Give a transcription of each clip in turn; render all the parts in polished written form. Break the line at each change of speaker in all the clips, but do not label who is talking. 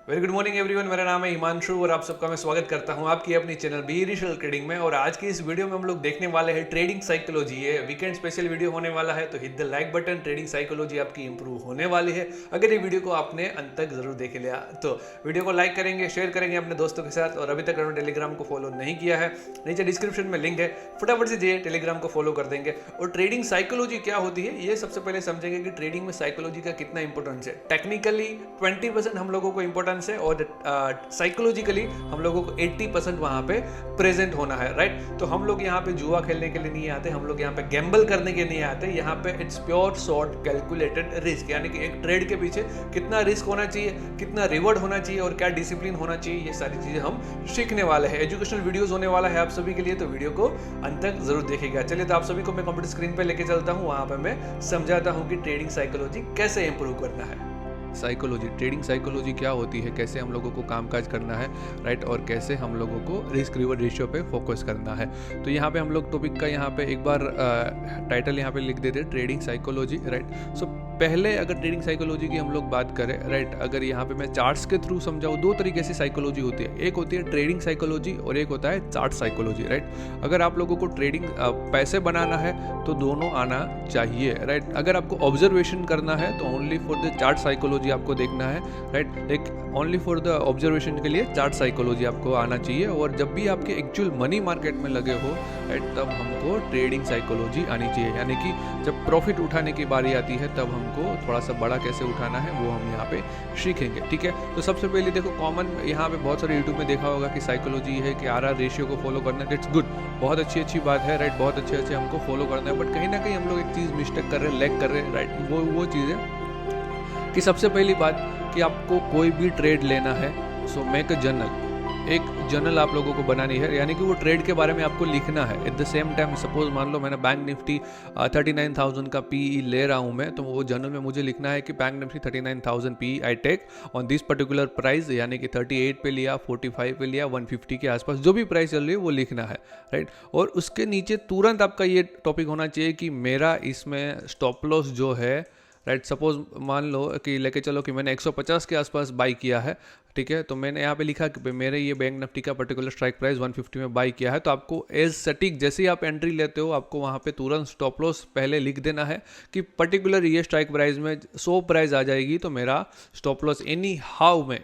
Very good morning everyone. मेरा नाम है हिमांशु और आप सबका मैं स्वागत करता हूं आपकी अपनी चैनल बी रियल ट्रेडिंग में। और आज की इस वीडियो में हम लोग देखने वाले हैं ट्रेडिंग साइकोलॉजी। ये वीकेंड स्पेशल वीडियो होने वाला है, तो hit the like button. Trading psychology आपकी इंप्रूव होने वाली है अगर ये वीडियो को आपने अंत तक जरूर देख लिया तो। वीडियो को लाइक करेंगे, शेयर करेंगे अपने दोस्तों के साथ। और अभी तक अगर टेलीग्राम को फॉलो नहीं किया है, नीचे डिस्क्रिप्शन में लिंक है, फटाफट से जाइए टेलीग्राम को फॉलो कर देंगे। और ट्रेडिंग साइकोलॉजी क्या होती है ये सबसे पहले समझेंगे कि ट्रेडिंग में साइकोलॉजी का कितना इंपॉर्टेंस है। टेक्निकली 20% हम लोगों को इंपॉर्टेंस है और साइकोलॉजिकली हम लोगों को 80% वहां पे प्रेजेंट होना है, राइट। तो हम लोग यहाँ पे जुआ खेलने के लिए नहीं आते, हम लोग यहाँ पे गैम्बल करने के लिए नहीं आते। यहाँ पे it's pure short calculated risk, यानी कि एक ट्रेड के पीछे कितना रिस्क होना चाहिए, कितना रिवॉर्ड होना चाहिए और क्या डिसिप्लिन होना चाहिए, ये सारी चीजें हम सीखने वाले हैं। एजुकेशनल वीडियोस होने वाला है आप सभी के लिए, तो वीडियो को अंत तक जरूर देखिएगा। चलिए, तो आप सभी को मैं कंप्यूटर स्क्रीन पे लेके चलता हूँ, वहां पे मैं समझाता हूँ कि ट्रेडिंग साइकोलॉजी कैसे इंप्रूव करना है। साइकोलॉजी, ट्रेडिंग साइकोलॉजी क्या होती है, कैसे हम लोगों को कामकाज करना है, राइट, और कैसे हम लोगों को रिस्क रिवॉर्ड रेशियो पे फोकस करना है। तो यहाँ पे हम लोग टॉपिक का यहाँ पे एक बार टाइटल यहाँ पे लिख देते हैं, ट्रेडिंग साइकोलॉजी, राइट। सो पहले अगर ट्रेडिंग साइकोलॉजी की हम लोग बात करें, राइट, अगर यहाँ पे मैं चार्ट्स के थ्रू समझाऊँ, दो तरीके से साइकोलॉजी होती है। एक होती है ट्रेडिंग साइकोलॉजी और एक होता है चार्ट साइकोलॉजी, राइट। अगर आप लोगों को ट्रेडिंग पैसे बनाना है तो दोनों आना चाहिए, राइट। अगर आपको ऑब्जर्वेशन करना है तो only for the chart psychology आपको देखना है, राइट। एक ओनली फॉर द ऑब्जर्वेशन के लिए चार्ट साइकोलॉजी आपको आना चाहिए। और जब भी आपके एक्चुअल मनी मार्केट में लगे हो, राइट, तब हमको ट्रेडिंग साइकोलॉजी आनी चाहिए। यानी कि जब प्रॉफिट उठाने की बारी आती है तब हमको थोड़ा सा बड़ा कैसे उठाना है वो हम यहाँ पे सीखेंगे, ठीक है। तो सबसे पहले देखो, कॉमन यहाँ पे बहुत सारे यूट्यूब में देखा होगा कि साइकोलॉजी है कि आरआर रेशियो को फॉलो करना है। दैट्स गुड, बहुत अच्छी बात है, राइट, बहुत अच्छे हमको फॉलो करना है। बट कहीं ना कहीं हम लोग एक चीज़ मिस्टेक कर रहे हैं, लैग कर रहे हैं, राइट। वो चीज़ है कि सबसे पहली बात कि आपको कोई भी ट्रेड लेना है, सो मेक अ जर्नल। एक जर्नल आप लोगों को बनानी है, यानी कि वो ट्रेड के बारे में आपको लिखना है। At the same time suppose मान लो मैंने बैंक निफ्टी 39,000 का पीई ले रहा हूँ मैं, तो वो जर्नल में मुझे लिखना है कि bank nifty 39,000 PE I take on this particular price, यानी कि 38 पे लिया, 45 पे लिया, 150 के आसपास जो भी प्राइस चल रही है वो लिखना है, राइट। और उसके नीचे तुरंत आपका ये टॉपिक होना चाहिए कि मेरा इसमें स्टॉप लॉस जो है, राइट। सपोज मान लो कि लेके चलो कि मैंने 150 के आसपास बाई किया है, ठीक है। तो मैंने यहाँ पे लिखा कि मेरे ये बैंक निफ्टी का पर्टिकुलर स्ट्राइक प्राइस 150 में बाई किया है। तो आपको एज सटीक जैसे ही आप एंट्री लेते हो, आपको वहाँ पे तुरंत स्टॉप लॉस पहले लिख देना है कि पर्टिकुलर ये स्ट्राइक प्राइस में 100 प्राइस आ जाएगी तो मेरा स्टॉप लॉस एनी हाउ में,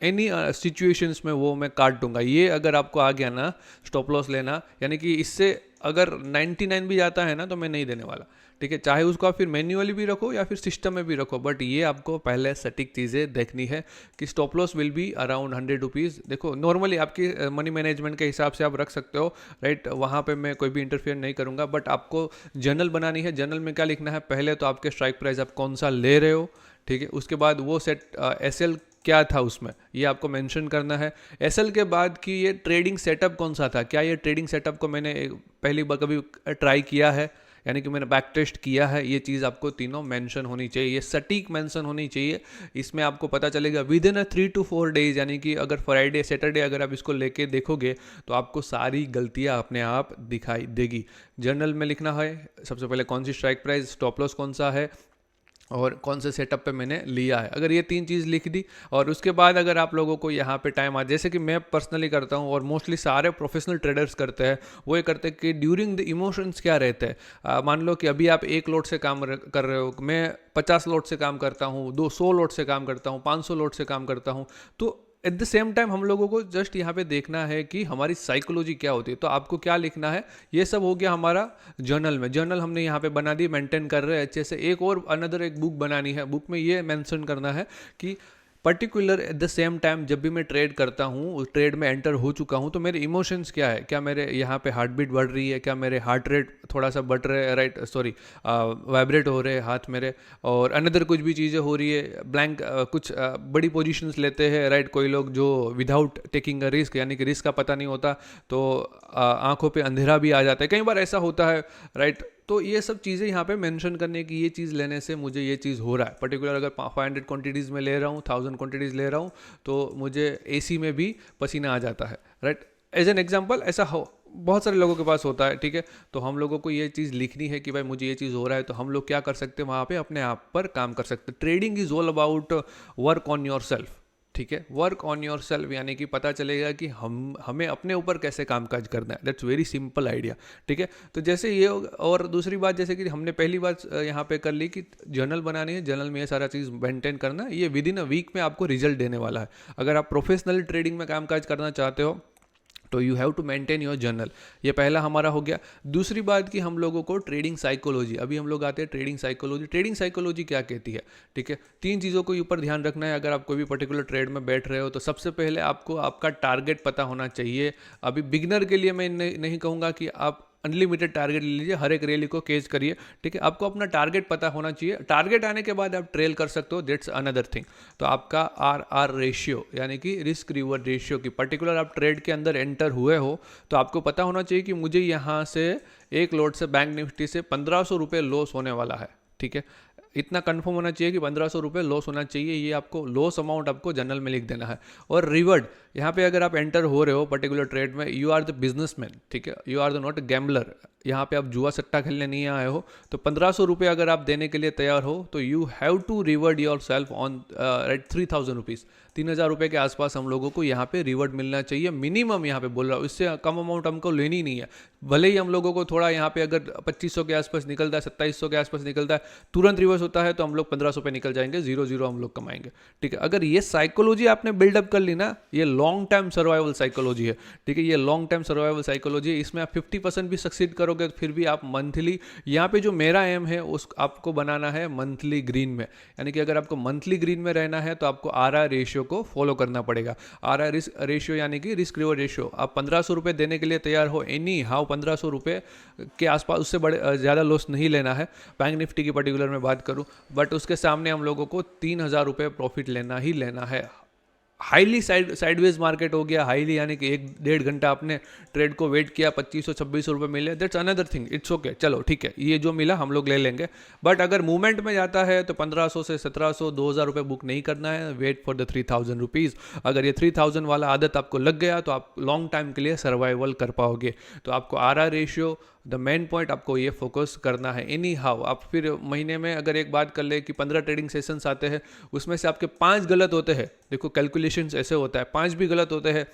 एनी सिचुएशंस में वो मैं काट दूंगा। ये अगर आपको आ गया ना स्टॉप लॉस लेना, यानी कि इससे अगर 99 भी जाता है ना तो मैं नहीं देने वाला, ठीक है। चाहे उसको आप फिर मैन्युअली भी रखो या फिर सिस्टम में भी रखो, बट ये आपको पहले सटीक चीज़ें देखनी है कि stop loss will be around 100 rupees. देखो नॉर्मली आपकी मनी मैनेजमेंट के हिसाब से आप रख सकते हो, राइट। वहाँ पे मैं कोई भी इंटरफेयर नहीं करूँगा, बट आपको जर्नल बनानी है। जर्नल में क्या लिखना है, पहले तो आपके स्ट्राइक प्राइस आप कौन सा ले रहे हो, ठीक है। उसके बाद वो सेट एसएल क्या था उसमें, ये आपको मेंशन करना है। एसएल के बाद कि ये ट्रेडिंग सेटअप कौन सा था, क्या ये ट्रेडिंग सेटअप को मैंने पहली बार कभी ट्राई किया है, यानी कि मैंने बैक टेस्ट किया है। ये चीज़ आपको तीनों मेंशन होनी चाहिए, ये सटीक मेंशन होनी चाहिए। इसमें आपको पता चलेगा विद इन 3 to 4 डेज, यानी कि अगर फ्राइडे सैटरडे अगर आप इसको लेके देखोगे तो आपको सारी गलतियां अपने आप दिखाई देगी। जर्नल में लिखना है सबसे पहले कौन सी स्ट्राइक प्राइस, स्टॉप लॉस कौन सा है और कौन से सेटअप पे मैंने लिया है। अगर ये 3 चीज़ लिख दी और उसके बाद अगर आप लोगों को यहाँ पे टाइम आ, जैसे कि मैं पर्सनली करता हूँ और मोस्टली सारे प्रोफेशनल ट्रेडर्स करते हैं, वो ये करते हैं कि ड्यूरिंग द इमोशंस क्या रहते हैं। मान लो कि अभी आप 1 लोट से काम कर रहे हो, मैं 50 लोट से काम करता हूँ, 200 लोट से काम करता हूँ, 500 लोट से काम करता हूँ। तो एट द सेम टाइम हम लोगों को जस्ट यहाँ पे देखना है कि हमारी साइकोलॉजी क्या होती है। तो आपको क्या लिखना है, ये सब हो गया हमारा जर्नल में। जर्नल हमने यहाँ पे बना दी, मेंटेन कर रहे हैं अच्छे से। एक और अनदर एक बुक बनानी है, बुक में ये मेंशन करना है कि particular at the same time जब भी मैं ट्रेड करता हूँ, उस ट्रेड में एंटर हो चुका हूँ, तो मेरे इमोशंस क्या है, क्या मेरे यहाँ पे हार्ट बीट बढ़ रही है, क्या मेरे हार्ट रेट थोड़ा सा बढ़ रहे हैं, राइट, सॉरी वाइब्रेट हो रहे हैं हाथ मेरे, और अनदर कुछ भी चीज़ें हो रही है, ब्लैंक कुछ बड़ी पोजीशंस लेते हैं, राइट। कोई लोग जो विदाउट टेकिंग अ रिस्क, यानी कि रिस्क का पता नहीं होता तो आंखों पे अंधेरा भी आ जाता है, कई बार ऐसा होता है, राइट। तो ये सब चीज़ें यहाँ पे मेंशन करने की, ये चीज़ लेने से मुझे ये चीज़ हो रहा है। पर्टिकुलर अगर 500 क्वांटिटीज़ में ले रहा हूँ, 1000 क्वांटिटीज़ ले रहा हूँ, तो मुझे एसी में भी पसीना आ जाता है, राइट। एज एन एग्जांपल ऐसा हो बहुत सारे लोगों के पास होता है, ठीक है। तो हम लोगों को ये चीज़ लिखनी है कि भाई मुझे ये चीज़ हो रहा है, तो हम लोग क्या कर सकते हैं, वहाँ पे अपने आप पर काम कर सकते हैं। Trading is all about work on your self, ठीक है, वर्क ऑन योर सेल्फ, यानी कि पता चलेगा कि हमें अपने ऊपर कैसे कामकाज करना है। That's very simple idea. ठीक है, तो जैसे ये और दूसरी बात, जैसे कि हमने पहली बात यहाँ पे कर ली कि जर्नल बनानी है, जर्नल में ये सारा चीज़ मेंटेन करना है, ये विद इन अ वीक में आपको रिजल्ट देने वाला है। अगर आप प्रोफेशनल ट्रेडिंग में कामकाज करना चाहते हो तो you have to maintain your journal. ये पहला हमारा हो गया। दूसरी बात कि हम लोगों को ट्रेडिंग साइकोलॉजी, अभी हम लोग आते हैं ट्रेडिंग साइकोलॉजी। ट्रेडिंग साइकोलॉजी क्या कहती है? ठीक है, 3 चीज़ों को ऊपर ध्यान रखना है अगर आप कोई भी पर्टिकुलर ट्रेड में बैठ रहे हो। तो सबसे पहले आपको आपका टारगेट पता होना चाहिए। अभी बिगनर के लिए मैं नहीं कहूँगा कि आप अनलिमिटेड टारगेट ले लीजिए, हर एक रैली को केज करिए। ठीक है, आपको अपना टारगेट पता होना चाहिए। टारगेट आने के बाद आप ट्रेल कर सकते हो, दैट्स अनदर थिंग। तो आपका आर रेशियो, यानी कि रिस्क रिवॉर्ड रेशियो की पर्टिकुलर आप ट्रेड के अंदर एंटर हुए हो तो आपको पता होना चाहिए कि मुझे यहाँ से एक लॉट से बैंक निफ्टी से 1500 रुपये लॉस होने वाला है। ठीक है, इतना कंफर्म होना चाहिए कि 1500 रुपये लॉस होना चाहिए। ये आपको लॉस अमाउंट आपको जर्नल में लिख देना है। और रिवर्ड, यहाँ पे अगर आप एंटर हो रहे हो पर्टिकुलर ट्रेड में, यू आर द बिजनेसमैन। ठीक है, you are the not gambler. यहाँ पे आप जुआ सट्टा खेलने नहीं आए हो। तो 1500 रुपये अगर आप देने के लिए तैयार हो तो you have to reward yourself on at 3000 rupees. 3000 रुपये के आसपास हम लोगों को यहाँ पे रिवर्ड मिलना चाहिए मिनिमम। यहाँ पे बोल रहा हूँ, इससे कम अमाउंट हमको लेनी नहीं है। भले ही हम लोगों को थोड़ा यहाँ पे अगर 2500 के आसपास निकलता है, 2700 के आसपास निकलता है, तुरंत रिवर्स होता है तो हम लोग 1500 पे निकल जाएंगे, 0 हम लोग कमाएंगे। ठीक है, अगर ये साइकोलॉजी आपने बिल्डअप कर ली ना, ये लॉन्ग टर्म सर्वाइवल साइकोलॉजी है। ठीक है, ये लॉन्ग टर्म सर्वाइवल साइकोलॉजी है। इसमें आप 50% भी सक्सीड करोगे तो फिर भी आप मंथली, यहाँ पे जो मेरा एम है उस आपको बनाना है मंथली ग्रीन में। यानी कि अगर आपको मंथली ग्रीन में रहना है तो आपको आरआर रेशियो को फॉलो करना पड़ेगा। आरआर रेशियो यानी कि रिस्क रिवॉर्ड रेशियो। आप 1500 रुपये देने के लिए तैयार हो, एनी हाउ 1500 रुपये के आसपास, उससे बड़े ज़्यादा लॉस नहीं लेना है। बैंक निफ्टी की पर्टिकुलर में बात करूं, बट उसके सामने हम लोगों को 3000 रुपये प्रॉफिट लेना ही लेना है। हाईली साइडवेज मार्केट हो गया, हाईली यानी कि 1-1.5 घंटा आपने ट्रेड को वेट किया, 2500-2600 रुपये मिले, that's another thing, it's okay. चलो ठीक है, ये जो मिला हम लोग ले लेंगे। बट अगर मूवमेंट में जाता है तो 1500 से 1700 2000 रुपये बुक नहीं करना है। Wait for the 3000 rupees. अगर ये 3000 वाला आदत आपको लग गया तो आप लॉन्ग टाइम के लिए सर्वाइवल कर पाओगे। तो आपको RR ratio, the main point आपको ये फोकस करना है। एनी हाउ आप फिर महीने में अगर एक बात कर ले कि 15 ट्रेडिंग सेशंस आते हैं, उसमें से आपके 5 गलत होते हैं। देखो कैलकुलेशंस ऐसे होता है, 5 भी गलत होते हैं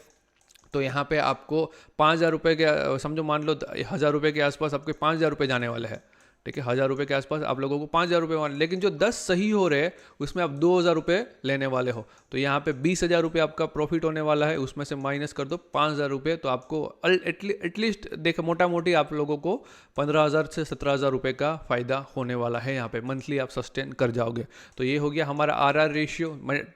तो यहाँ पे आपको 5000 रुपये के, समझो मान लो 1000 रुपये के आसपास आपके 5000 रुपये जाने वाले हैं। ठीक है, 1000 रुपये के आसपास आप लोगों को 5000 रुपये वाले, लेकिन जो 10 सही हो रहे हैं उसमें आप 2000 रुपये लेने वाले हो। तो यहाँ पे 20,000 रुपये आपका प्रॉफिट होने वाला है। उसमें से माइनस कर दो 5000 रुपये, तो आपको एटलीस्ट देखो मोटा मोटी आप लोगों को 15,000 से 17,000 रुपये का फ़ायदा होने वाला है। यहाँ पे मंथली आप सस्टेन कर जाओगे। तो ये हो गया हमारा आरआर रेशियो।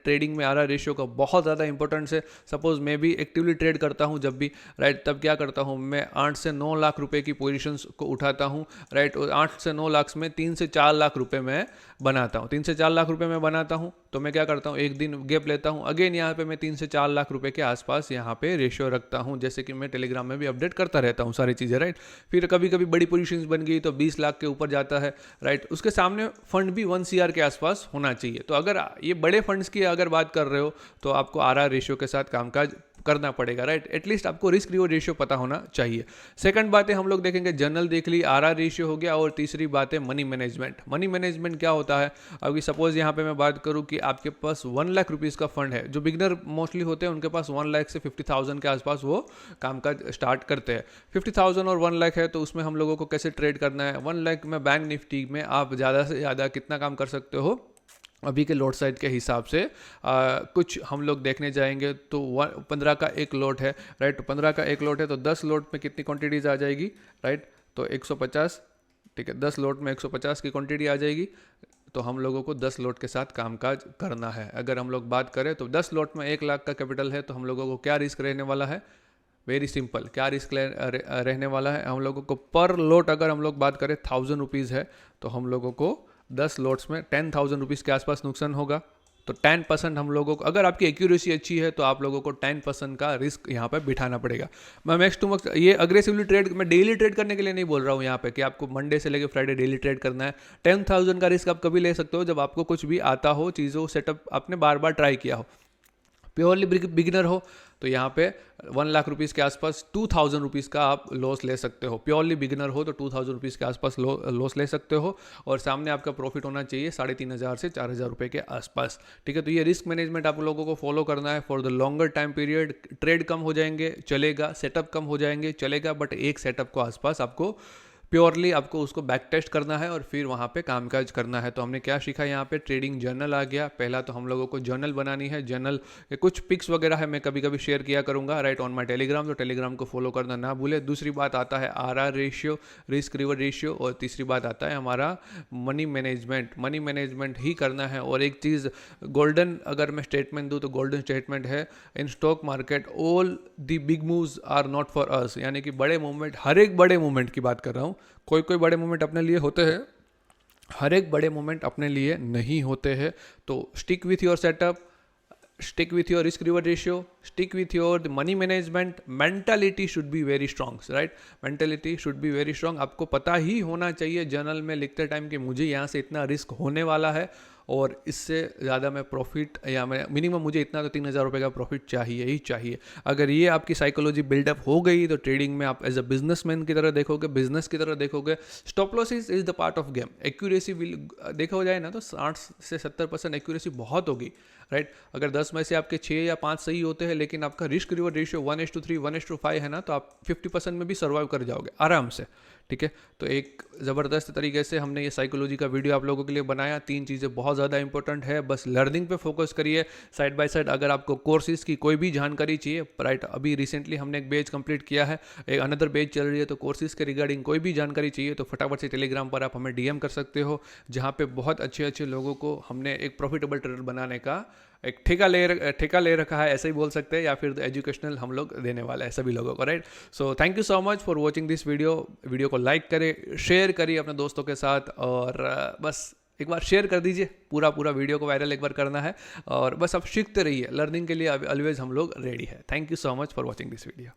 ट्रेडिंग में आरआर रेशियो का बहुत ज़्यादा इंपॉर्टेंस है। सपोज मैं भी एक्टिवली ट्रेड करता हूँ जब भी, राइट, तब क्या करता हूँ मैं 8 से 9 लाख रुपये की पोजिशंस को उठाता हूँ, राइट। 8 से 9 लाख में 3 से 4 लाख रुपए मैं बनाता हूँ। 3 से 4 लाख रुपए मैं बनाता हूँ तो मैं क्या करता हूँ, एक दिन गैप लेता हूँ, अगेन यहाँ पे मैं 3 से 4 लाख रुपए के आसपास यहाँ पे रेशियो रखता हूँ। जैसे कि मैं टेलीग्राम में भी अपडेट करता रहता हूँ सारी चीज़ें, राइट। फिर कभी कभी बड़ी पोजीशंस बन गई तो 20 लाख के ऊपर जाता है, राइट। उसके सामने फंड भी 1 CR के आसपास होना चाहिए। तो अगर ये बड़े फंड्स की अगर बात कर रहे हो तो आपको आरआर रेशियो के साथ कामकाज करना पड़ेगा, राइट। एटलीस्ट आपको रिस्क रिवॉर्ड रेशियो पता होना चाहिए। सेकंड बात है हम लोग देखेंगे, जर्नल देख ली, आरआर रेशियो हो गया। और तीसरी बात है मनी मैनेजमेंट। मनी मैनेजमेंट क्या होता है? अभी सपोज यहाँ पे मैं बात करूँ कि आपके पास 1 लाख रुपीज़ का फंड है। जो बिगनर मोस्टली होते हैं उनके पास 1 लाख से 50,000 के आसपास वो कामकाज स्टार्ट करते हैं। 50,000 और 1 लाख है तो उसमें हम लोगों को कैसे ट्रेड करना है? 1 लाख में बैंक निफ्टी में आप ज़्यादा से ज़्यादा कितना काम कर सकते हो? अभी के लोट साइज के हिसाब से कुछ हम लोग देखने जाएंगे तो 15 का एक लोट है, राइट। 15 का एक लोट है तो 10 लोट में कितनी क्वांटिटीज आ जाएगी, राइट। तो 150, ठीक है, 10 लोट में 150 की क्वांटिटी आ जाएगी। तो हम लोगों को 10 लोट के साथ कामकाज करना है। अगर हम लोग बात करें तो 10 लोट में 1 लाख का कैपिटल है तो हम लोगों को क्या रिस्क रहने वाला है? वेरी सिंपल, क्या रिस्क रहने वाला है? हम लोगों को पर लोट अगर हम लोग बात करें 1000 रुपीज़ है तो हम लोगों को 10 लोट्स में 10,000 रुपीज़ के आसपास नुकसान होगा। तो 10% हम लोगों को, अगर आपकी एक्यूरेसी अच्छी है तो आप लोगों को 10% का रिस्क यहाँ पे बिठाना पड़ेगा। मैं मैक्स टू मैक्स ये अग्रेसिवली ट्रेड, मैं डेली ट्रेड करने के लिए नहीं बोल रहा हूँ यहाँ पे कि आपको मंडे से लेकर फ्राइडे डेली ट्रेड करना है। 10,000 का रिस्क आप कभी ले सकते हो जब आपको कुछ भी आता हो, चीज़ों सेटअप आपने बार बार ट्राई किया हो। प्योरली बिगिनर हो तो यहाँ पे 1 लाख रुपीज़ के आसपास 2000 रुपीज़ का आप लॉस ले सकते हो। प्योरली बिगिनर हो तो 2000 रुपीज़ के आसपास लॉस ले सकते हो, और सामने आपका प्रॉफिट होना चाहिए 3500 से 4000 रुपये के आसपास। ठीक है, तो ये रिस्क मैनेजमेंट आप लोगों को फॉलो करना है for the longer time period. Trade कम हो जाएंगे चलेगा, सेटअप कम हो जाएंगे चलेगा, बट एक सेटअप को आसपास आपको प्योरली आपको उसको बैक टेस्ट करना है और फिर वहाँ पे कामकाज करना है। तो हमने क्या सीखा यहाँ पे, ट्रेडिंग जर्नल आ गया। पहला तो हम लोगों को जर्नल बनानी है। जर्नल के कुछ पिक्स वगैरह है, मैं कभी कभी शेयर किया करूँगा राइट ऑन माई टेलीग्राम, तो टेलीग्राम को फॉलो करना ना भूले। दूसरी बात आता है RR ratio, risk reward ratio, और तीसरी बात आता है हमारा मनी मैनेजमेंट। मनी मैनेजमेंट ही करना है। और एक चीज़ गोल्डन अगर मैं स्टेटमेंट दूँ तो गोल्डन स्टेटमेंट है, in stock market all the big moves are not for us. यानी कि बड़े मूवमेंट, हर एक बड़े मूवमेंट की बात कर रहा हूँ, कोई कोई बड़े मोमेंट अपने लिए होते हैं, हर एक बड़े मोमेंट अपने लिए नहीं होते हैं। तो stick with your setup, stick with your risk reward ratio, stick with your money management. Mentality should be very strong right, mentality should be very strong. आपको पता ही होना चाहिए जर्नल में लिखते टाइम कि मुझे यहाँ से इतना रिस्क होने वाला है और इससे ज़्यादा मैं प्रॉफिट, या मैं मिनिमम मुझे इतना तो 3000 रुपये का प्रॉफिट चाहिए ही चाहिए। अगर ये आपकी साइकोलॉजी बिल्डअप हो गई तो ट्रेडिंग में आप एज अ बिजनेसमैन की तरह देखोगे, बिजनेस की तरह देखोगे। Stop loss is the part of game. Accuracy will देखा हो जाए ना तो 60 से 70% एक्यूरेसी बहुत होगी राइट। अगर 10 में से आपके 6 या 5 सही होते हैं लेकिन आपका रिस्क रिवॉर्ड रेशियो 1:3 1:5 है ना, तो आप 50% में भी सर्वाइव कर जाओगे आराम से। ठीक है, तो एक ज़बरदस्त तरीके से हमने ये साइकोलॉजी का वीडियो आप लोगों के लिए बनाया। 3 चीज़ें बहुत ज़्यादा इंपॉर्टेंट है, बस लर्निंग पे फोकस करिए साइड बाय साइड। अगर आपको कोर्सेज की कोई भी जानकारी चाहिए राइट, अभी रिसेंटली हमने एक बैच कंप्लीट किया है, एक अनदर बैच चल रही है, तो कोर्सेज के रिगार्डिंग कोई भी जानकारी चाहिए तो फटाफट से टेलीग्राम पर आप हमें DM कर सकते हो, जहाँ पे बहुत अच्छे अच्छे लोगों को हमने एक प्रॉफिटेबल ट्रेडर बनाने का एक ठेका ले रखा है, ऐसे ही बोल सकते हैं, या फिर एजुकेशनल हम लोग देने वाले हैं सभी लोगों को right. So thank you so much for watching this video को लाइक करें, शेयर करिए अपने दोस्तों के साथ, और बस एक बार शेयर कर दीजिए। पूरा वीडियो को वायरल एक बार करना है, और बस आप सीखते रहिए। लर्निंग के लिए ऑलवेज हम लोग रेडी है। Thank you so much for watching this video.